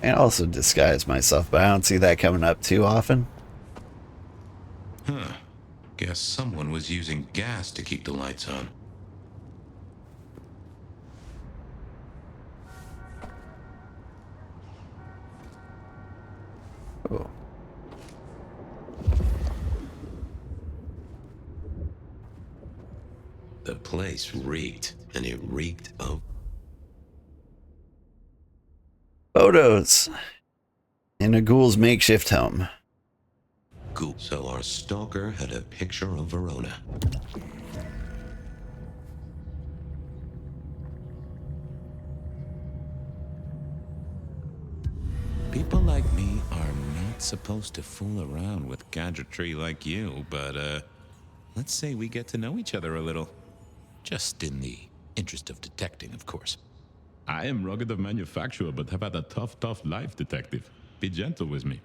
And also disguise myself, but I don't see that coming up too often. Huh. Guess someone was using gas to keep the lights on. Oh. The place reeked, and it reeked of Photos in a ghoul's makeshift home. goo. So our stalker had a picture of Verona. People like me are not supposed to fool around with gadgetry like you, but let's say we get to know each other a little. Just in the interest of detecting, of course. I am rugged of manufacture, but have had a tough life, detective. Be gentle with me.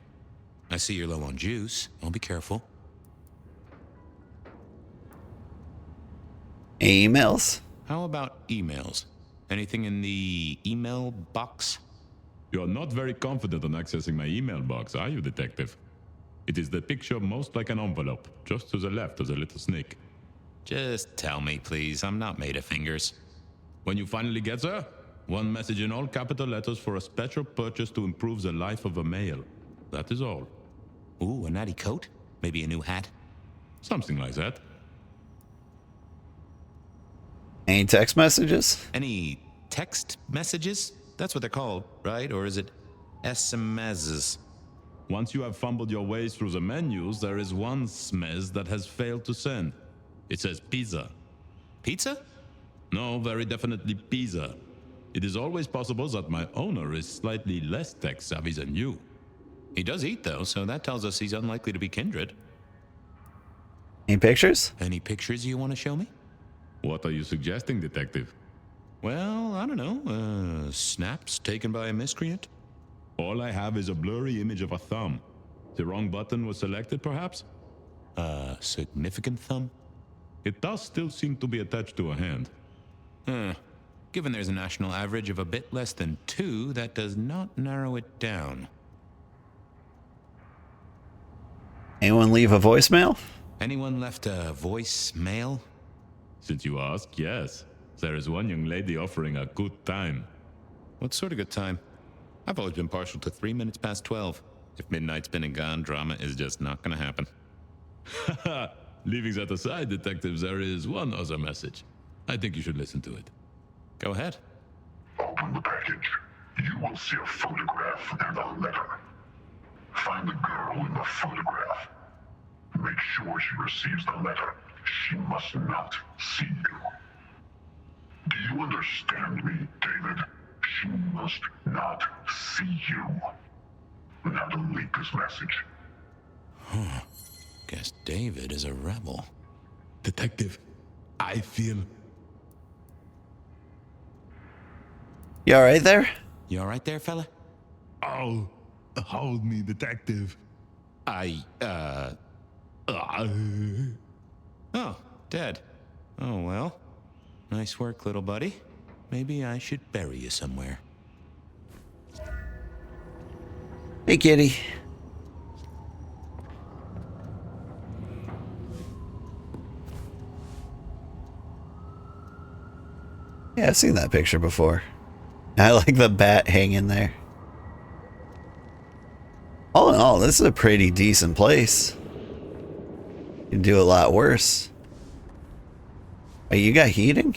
I see you're low on juice. I'll be careful. Emails? How about emails? Anything in the email box? You're not very confident on accessing my email box, are you, detective? It is the picture most like an envelope. Just to the left is a little snake. Just tell me, please. I'm not made of fingers. When you finally get there, one message in all capital letters for a special purchase to improve the life of a male. That is all. Ooh, a natty coat? Maybe a new hat? Something like that. Any text messages? Any text messages? That's what they're called, right? Or is it SMSs? Once you have fumbled your way through the menus, there is one smez that has failed to send. It says pizza. Pizza? No, very definitely pizza. It is always possible that my owner is slightly less tech savvy than you. He does eat, though, so that tells us he's unlikely to be kindred. Any pictures? Any pictures you want to show me? What are you suggesting, detective? Well, I don't know. Snaps taken by a miscreant? All I have is a blurry image of a thumb. The wrong button was selected, perhaps? Significant thumb? It does still seem to be attached to a hand. Given there's a national average of a bit less than 2, that does not narrow it down. Anyone leave a voicemail? Anyone left a voicemail? Since you ask, yes. There is one young lady offering a good time. What sort of good time? I've always been partial to 3 minutes past 12. If midnight's been and gone, drama is just not gonna happen. Haha, leaving that aside, detective, there is one other message. I think you should listen to it. Go ahead. Open the package. You will see a photograph and a letter. Find the girl in the photograph. Make sure she receives the letter. She must not see you. Do you understand me, David? She must not see you. Now delete this message. Guess David is a rebel. Detective, I feel... You alright there? You alright there, fella? Oh, hold me, detective. Oh, dead. Oh, well. Nice work, little buddy. Maybe I should bury you somewhere. Hey, kitty. Yeah, I've seen that picture before. I like the bat hanging there. All in all, this is a pretty decent place. You can do a lot worse. Oh, you got heating?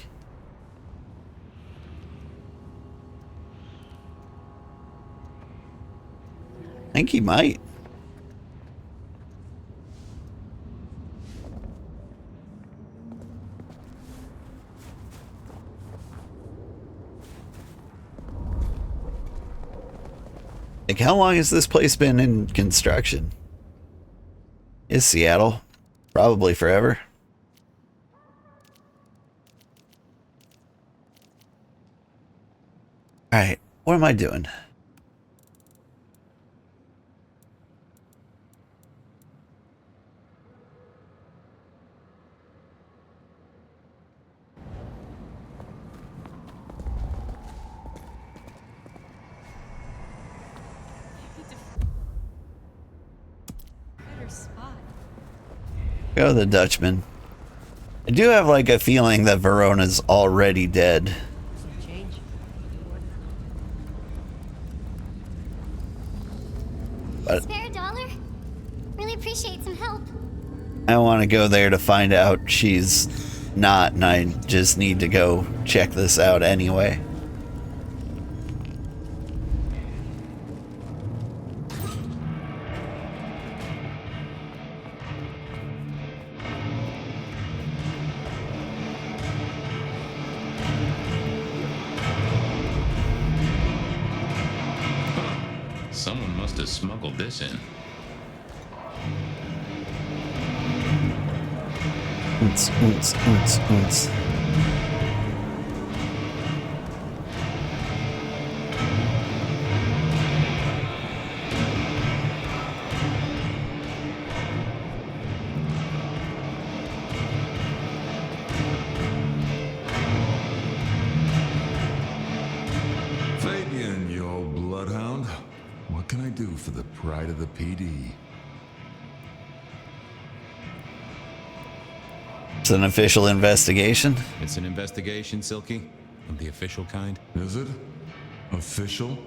I think he might. Like, how long has this place been in construction? Is Seattle? Probably forever. Alright, what am I doing? Go the Dutchman. I do have like a feeling that Verona's already dead. But Spare a dollar? Really appreciate some help. I want to go there to find out she's not, and I just need to go check this out anyway. Someone must have smuggled this in. Oons, oons, oons, oons. Fabian, you old bloodhound. What can I do for the pride of the PD? It's an official investigation. It's an investigation, Silky? Of the official kind? Is it? Official?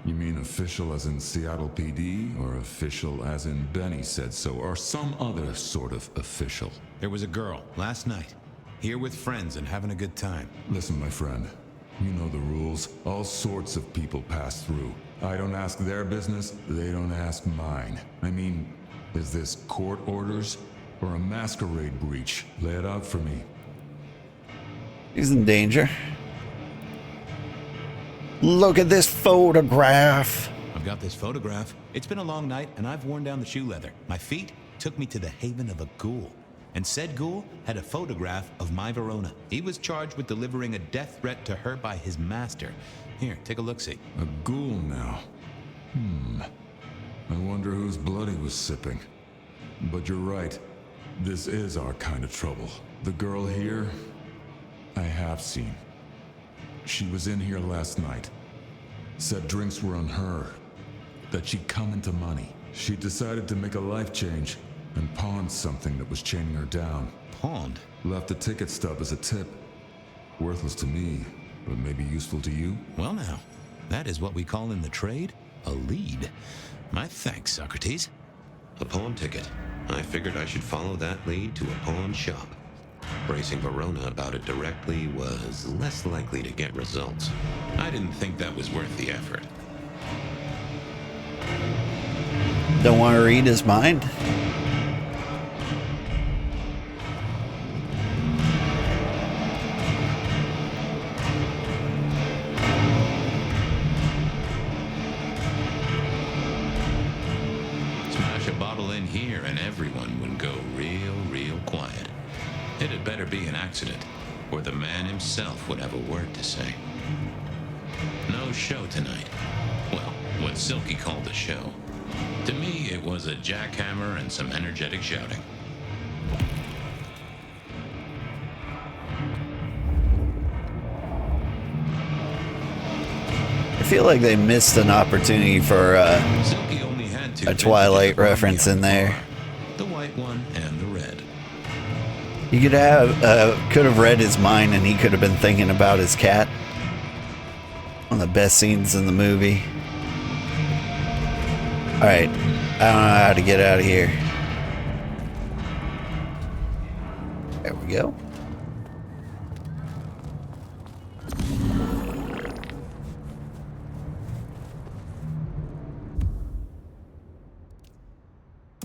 You mean official as in Seattle PD, or official as in Benny said so, or some other sort of official? There was a girl, last night, here with friends and having a good time. Listen, my friend. You know the rules. All sorts of people pass through. I don't ask their business, they don't ask mine. I mean, is this court orders or a masquerade breach? Lay it out for me. He's in danger. Look at this photograph. I've got this photograph. It's been a long night, and I've worn down the shoe leather. My feet took me to the haven of a ghoul. And said ghoul had a photograph of my Verona. He was charged with delivering a death threat to her by his master. Here, take a look-see. A ghoul now. I wonder whose blood he was sipping. But you're right. This is our kind of trouble. The girl here, I have seen. She was in here last night. Said drinks were on her. That she'd come into money. She decided to make a life change and pawned something that was chaining her down. Pawned? Left a ticket stub as a tip. Worthless to me, but maybe useful to you? Well now, that is what we call in the trade a lead. My thanks, Socrates. A pawn ticket. I figured I should follow that lead to a pawn shop. Bracing Verona about it directly was less likely to get results. I didn't think that was worth the effort. Don't want to read his mind? Smash a bottle in here and everyone would go real quiet. It had better be an accident, or the man himself would have a word to say. No show tonight. Well, what Silky called a show. To me, it was a jackhammer and some energetic shouting. I feel like they missed an opportunity for Silky only had two a Twilight reference in there. The white one and the red. You could have read his mind, and he could have been thinking about his cat. One of the best scenes in the movie. All right, I don't know how to get out of here. There we go.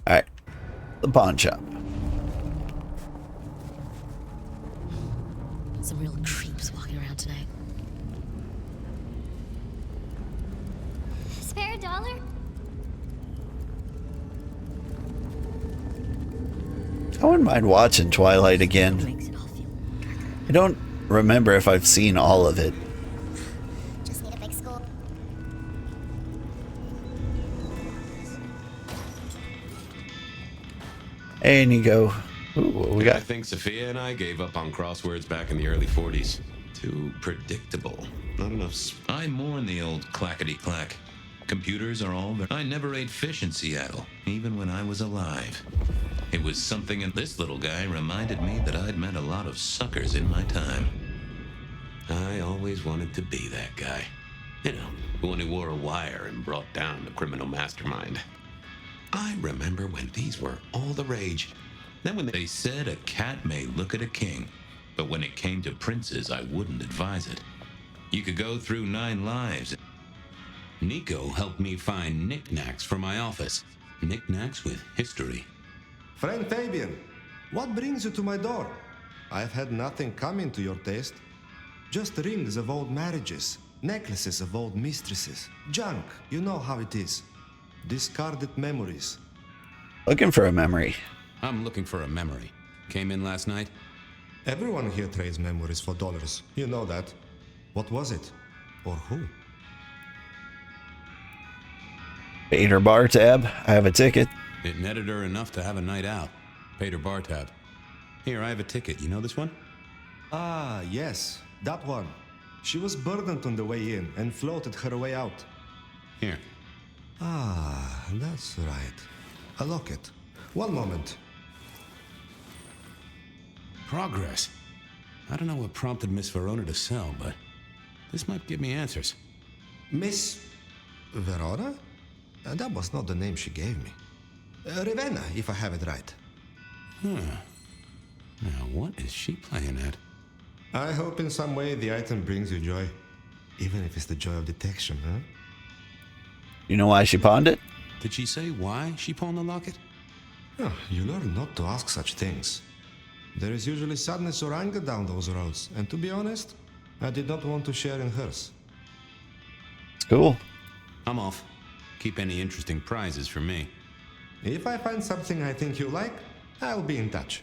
All right, the pawn shop. Some real creeps walking around tonight. Spare a dollar? I wouldn't mind watching Twilight again. Makes it all feel darker. I don't remember if I've seen all of it. Just need a big school. Hey, Nico. Ooh, what we I got? think Sophia and I gave up on crosswords back in the early 40s. Too predictable. Not enough. I mourn the old clackety-clack. Computers are all I never ate fish in Seattle, even when I was alive. It was something in this little guy reminded me that I'd met a lot of suckers in my time. I always wanted to be that guy. You know, the one who wore a wire and brought down the criminal mastermind. I remember when these were all the rage. Then when they said a cat may look at a king, but when it came to princes, I wouldn't advise it. You could go through 9 lives. Nico helped me find knickknacks for my office. Knickknacks with history. Friend Fabian, what brings you to my door? I've had nothing coming to your taste. Just rings of old marriages, necklaces of old mistresses, junk, you know how it is. Discarded memories. Looking for a memory. I'm looking for a memory. Came in last night? Everyone here trades memories for dollars, you know that. What was it? Or who? Paid her bar tab. I have a ticket. It netted her enough to have a night out. Paid her bar tab. Here, I have a ticket. You know this one? Ah, yes, that one. She was burdened on the way in and floated her way out. Here. Ah, that's right. A locket. One moment. Progress. I don't know what prompted Miss Verona to sell, but this might give me answers. Miss Verona? That was not the name she gave me. Ravenna, if I have it right. Now, what is she playing at? I hope in some way the item brings you joy. Even if it's the joy of detection, huh? You know why she pawned it? Did she say why she pawned the locket? Oh, you learn not to ask such things. There is usually sadness or anger down those roads, and to be honest, I did not want to share in hers. It's cool. I'm off. Keep any interesting prizes for me. If I find something I think you like, I'll be in touch.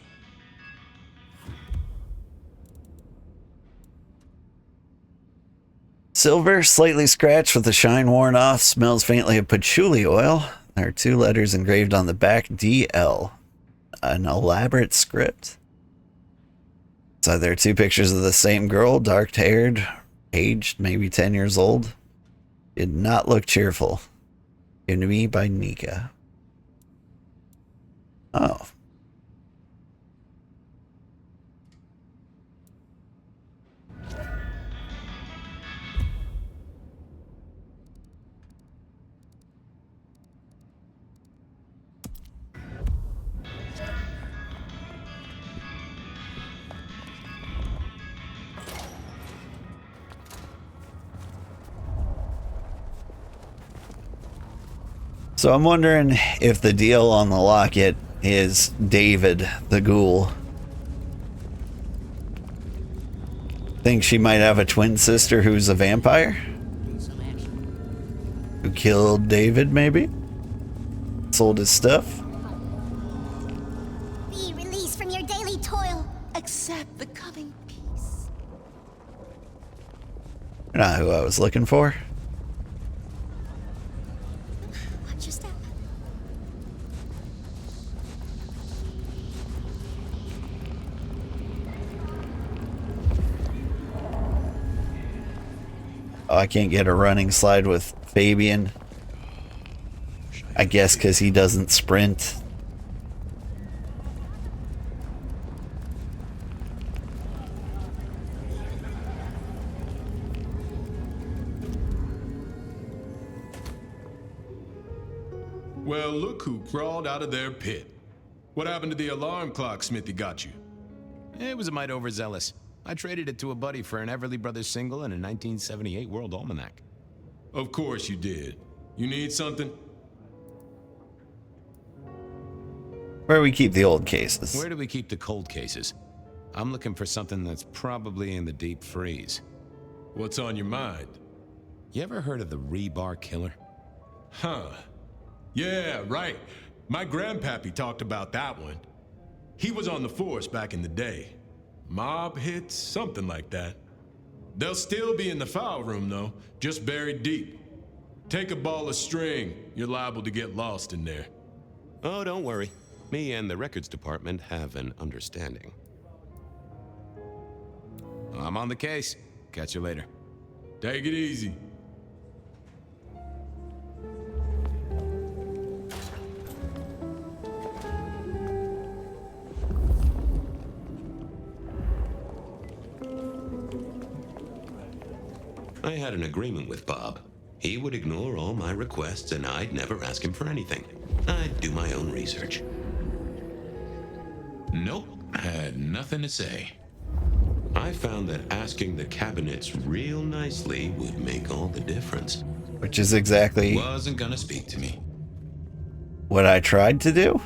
Silver, slightly scratched with the shine worn off, smells faintly of patchouli oil. There are 2 letters engraved on the back, DL. An elaborate script. So there are 2 pictures of the same girl, dark-haired, aged maybe 10 years old. Did not look cheerful. Given to me by Nika. Oh. So I'm wondering if the deal on the locket is David the ghoul. Think she might have a twin sister who's a vampire? Who killed David, maybe? Sold his stuff? Be released from your daily toil. Accept the coming peace. Not who I was looking for. Watch your step. Oh, I can't get a running slide with Fabian. I guess because he doesn't sprint. Well, look who crawled out of their pit. What happened to the alarm clock Smithy got you? It was a mite overzealous. I traded it to a buddy for an Everly Brothers single and a 1978 World Almanac. Of course you did. You need something? Where we keep the old cases. Where do we keep the cold cases? I'm looking for something that's probably in the deep freeze. What's on your mind? You ever heard of the rebar killer? Huh. Yeah, right. My grandpappy talked about that one. He was on the force back in the day. Mob hits, something like that. They'll still be in the file room, though, just buried deep. Take a ball of string, you're liable to get lost in there. Oh, don't worry. Me and the records department have an understanding. I'm on the case. Catch you later. Take it easy. I had an agreement with Bob. He would ignore all my requests and I'd never ask him for anything. I'd do my own research. Nope, had nothing to say. I found that asking the cabinets real nicely would make all the difference. Which is exactly Wasn't gonna speak to me. what I tried to do.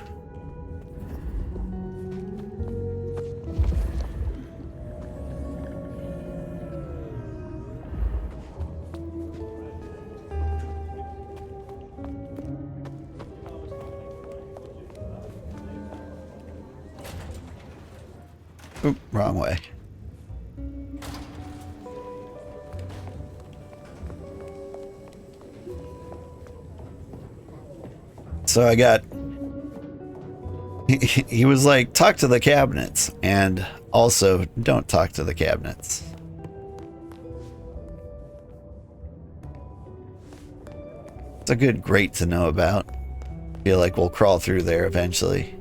Oop, wrong way. So I got, he was like, talk to the cabinets, and also don't talk to the cabinets. It's a good grate to know about. Feel like we'll crawl through there eventually.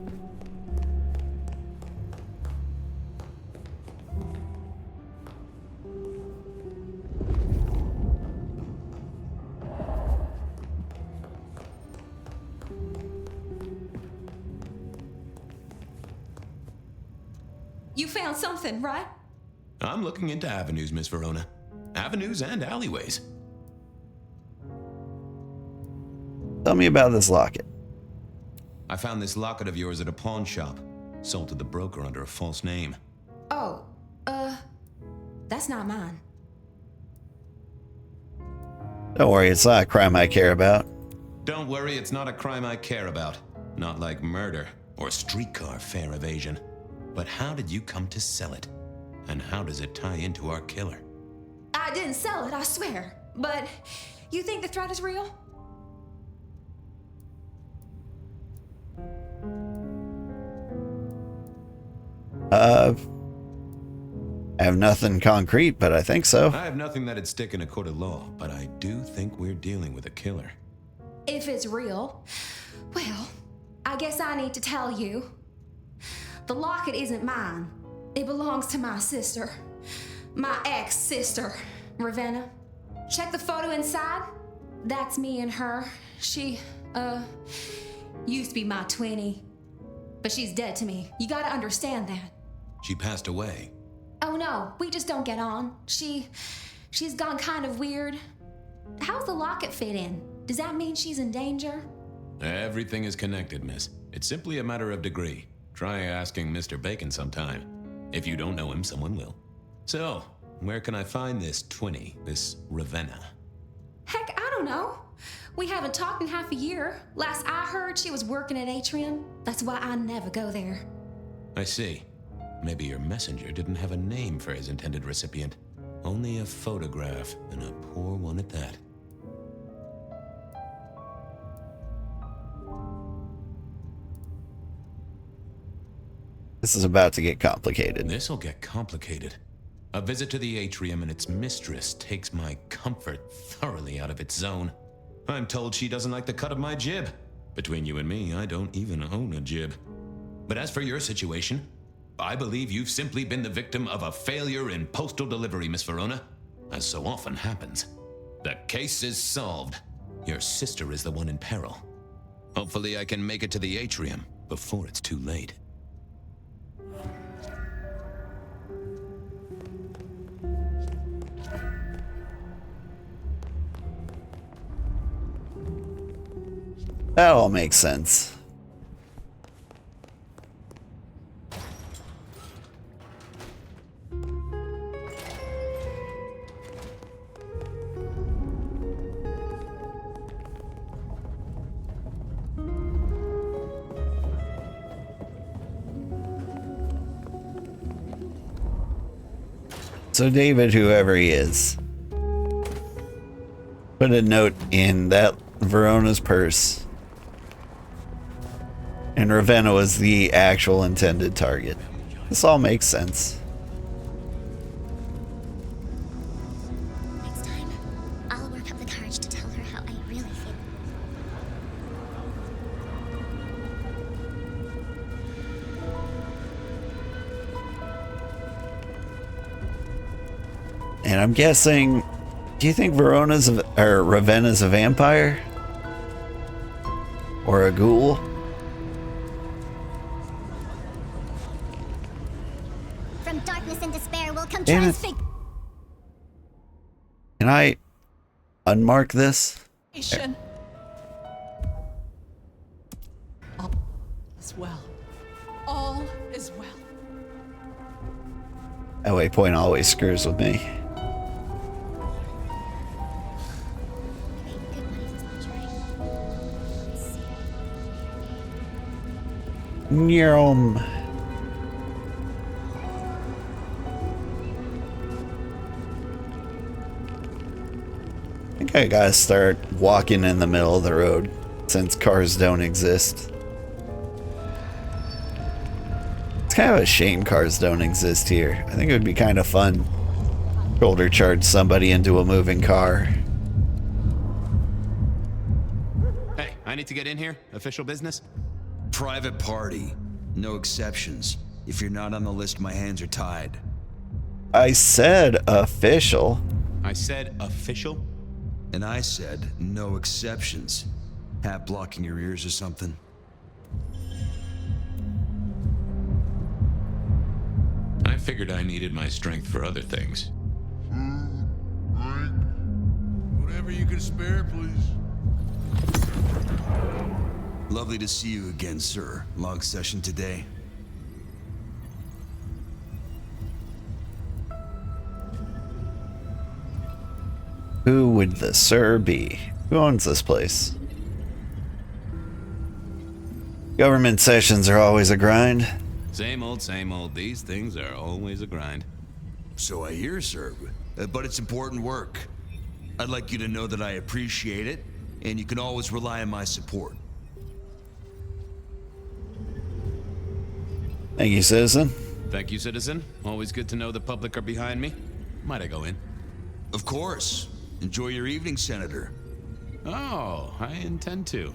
You found something, right? I'm looking into avenues, Miss Verona. Avenues and alleyways. Tell me about this locket. I found this locket of yours at a pawn shop. Sold to the broker under a false name. Oh, that's not mine. Don't worry, it's not a crime I care about. Don't worry, it's not a crime I care about. Not like murder or streetcar fare evasion. But how did you come to sell it? And how does it tie into our killer? I didn't sell it, I swear. But you think the threat is real? I have nothing concrete, but I think so. I have nothing that'd stick in a court of law, but I do think we're dealing with a killer. If it's real, well, I guess I need to tell you. The locket isn't mine. It belongs to my sister. My ex-sister, Ravenna. Check the photo inside. That's me and her. She, used to be my twinnie. But she's dead to me. You gotta understand that. She passed away. Oh no, we just don't get on. She's gone kind of weird. How's the locket fit in? Does that mean she's in danger? Everything is connected, miss. It's simply a matter of degree. Try asking Mr. Bacon sometime. If you don't know him, someone will. So, where can I find this twinnie, this Ravenna? Heck, I don't know. We haven't talked in half a year. Last I heard, she was working at Atrium. That's why I never go there. I see. Maybe your messenger didn't have a name for his intended recipient. Only a photograph, and a poor one at that. This is about to get complicated. This'll get complicated. A visit to the atrium and its mistress takes my comfort thoroughly out of its zone. I'm told she doesn't like the cut of my jib. Between you and me, I don't even own a jib. But as for your situation, I believe you've simply been the victim of a failure in postal delivery, Miss Verona. As so often happens. The case is solved. Your sister is the one in peril. Hopefully I can make it to the atrium before it's too late. That all makes sense. So David, whoever he is, put a note in that Verona's purse. And Ravenna was the actual intended target. This all makes sense. Next time, I'll work up the courage to tell her how I really feel. And I'm guessing Do you think Ravenna's a vampire? Or a ghoul? From darkness and despair will come Damn it. transfig. Can I unmark this? All is well. All is well. That waypoint always screws with me. Nyom. I think I gotta start walking in the middle of the road since cars don't exist. It's kind of a shame cars don't exist here. I think it would be kind of fun. Shoulder charge somebody into a moving car. Hey, I need to get in here. Official business? Private party. No exceptions. If you're not on the list, my hands are tied. I said official. I said official? And I said no exceptions. Hat blocking your ears or something? I figured I needed my strength for other things. Whatever you can spare, please. Lovely to see you again, sir. Long session today. Who would the sir be? Who owns this place? Government sessions are always a grind. Same old, same old. These things are always a grind. So I hear, sir. But it's important work. I'd like you to know that I appreciate it, and you can always rely on my support. Thank you, citizen. Thank you, citizen. Always good to know the public are behind me. Might I go in? Of course. Enjoy your evening, Senator. Oh, I intend to.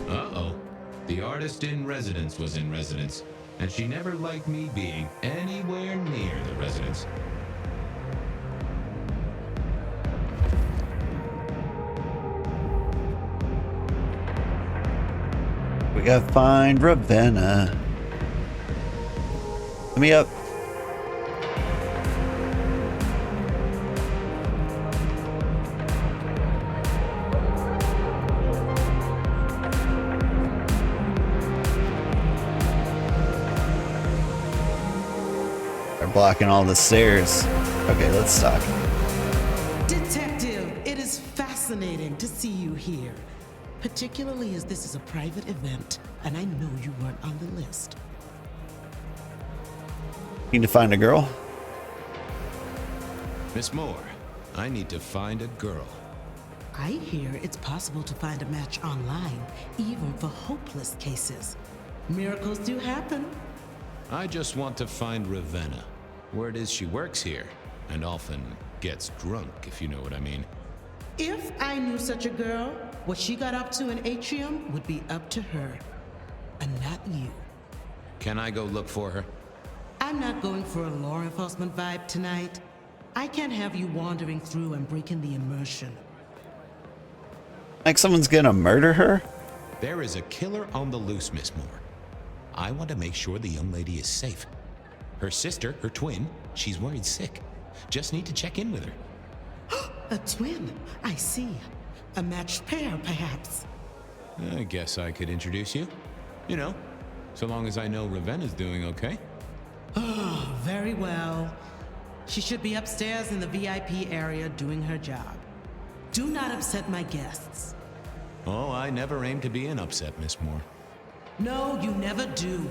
Uh-oh. The artist in residence was in residence, and she never liked me being anywhere near the residence. We gotta find Ravenna. Let me up. They're blocking all the stairs. Okay, let's talk. Detective, it is fascinating to see you here. Particularly as this is a private event, and I know you weren't on the list. Need to find a girl. Miss Moore, I need to find a girl. I hear it's possible to find a match online, even for hopeless cases. Miracles do happen. I just want to find Ravenna. Word is she works here, and often gets drunk, if you know what I mean. If I knew such a girl, what she got up to in Atrium would be up to her, and not you. Can I go look for her? I'm not going for a law enforcement vibe tonight. I can't have you wandering through and breaking the immersion. Like someone's gonna murder her? There is a killer on the loose, Miss Moore. I want to make sure the young lady is safe. Her sister, her twin, she's worried sick. Just need to check in with her. A twin, I see. A matched pair, perhaps. I guess I could introduce you. You know, so long as I know Ravenna's doing okay. Oh, very well. She should be upstairs in the VIP area doing her job. Do not upset my guests. Oh, I never aim to be an upset, Miss Moore. No, you never do.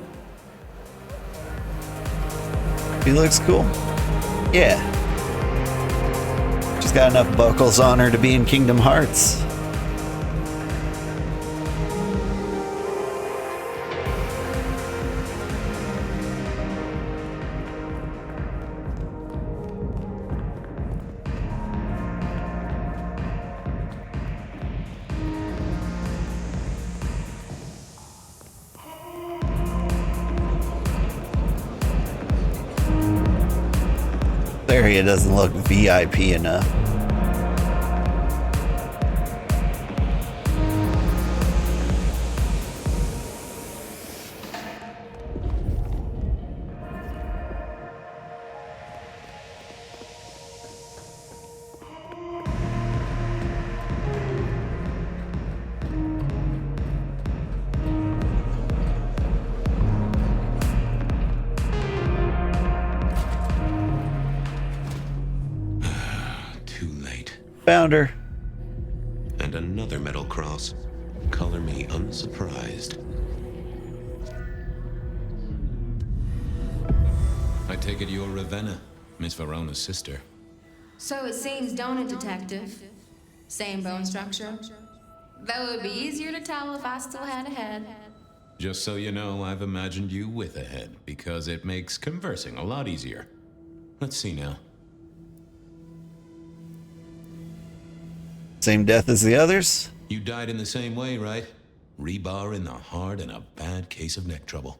She looks cool. Yeah. She's got enough buckles on her to be in Kingdom Hearts. area doesn't look VIP enough. Found her. And another metal cross. Color me unsurprised. I take it you're Ravenna, Miss Verona's sister. So it seems, don't it, Detective? Same bone structure. Though it would be easier to tell if I still had a head. Just so you know, I've imagined you with a head, because it makes conversing a lot easier. Let's see now. Same death as the others? You died in the same way, right? Rebar in the heart and a bad case of neck trouble.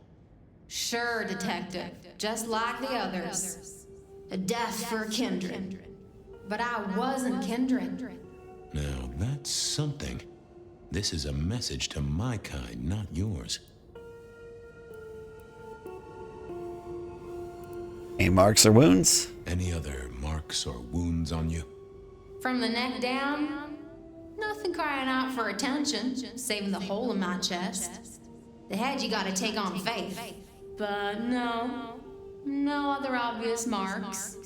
Sure, Detective. Just like the others. A death for a kindred. But I wasn't kindred. Now, that's something. This is a message to my kind, not yours. Any marks or wounds? Any other marks or wounds on you? From the neck down, nothing crying out for attention, saving the hole in my chest. The head you gotta take on faith. But no other obvious marks.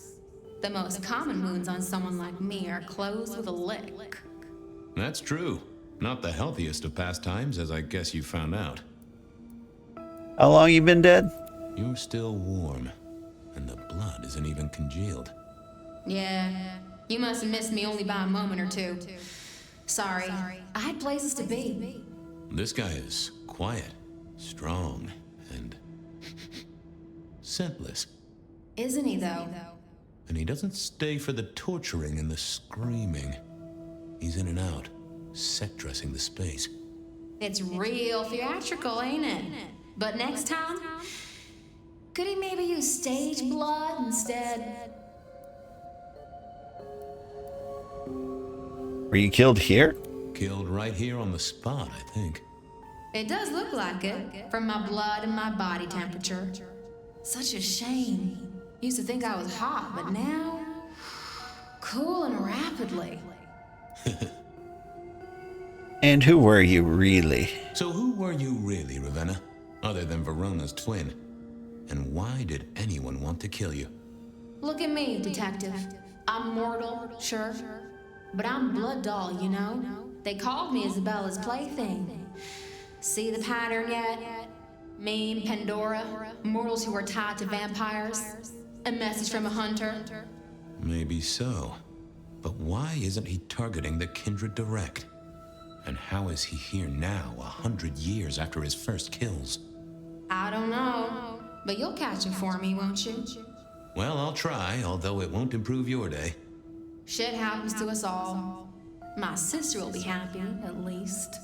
The most common wounds on someone like me are closed with a lick. That's true. Not the healthiest of pastimes, as I guess you found out. How long you been dead? You're still warm, and the blood isn't even congealed. Yeah, you must have missed me only by a moment or two. Sorry, I had places to be. This guy is quiet, strong, and scentless. Isn't he, though? And he doesn't stay for the torturing and the screaming. He's in and out, set dressing the space. It's real theatrical, ain't it? But next time, could he maybe use stage blood instead? Were you killed here? Killed right here on the spot, I think. It does look like it, from my blood and my body temperature. Such a shame. Used to think I was hot, but now, cooling rapidly. And who were you really? So who were you really, Ravenna? Other than Verona's twin? And why did anyone want to kill you? Look at me, Detective. I'm mortal, sure. But I'm blood doll, you know? They called me Isabella's plaything. See the pattern yet? Me and Pandora, mortals who are tied to vampires. A message from a hunter. Maybe so. But why isn't he targeting the kindred direct? And how is he here now, 100 years after his first kills? I don't know. But you'll catch him for me, won't you? Well, I'll try, although it won't improve your day. Shit happens to us all. My sister will be happy, at least.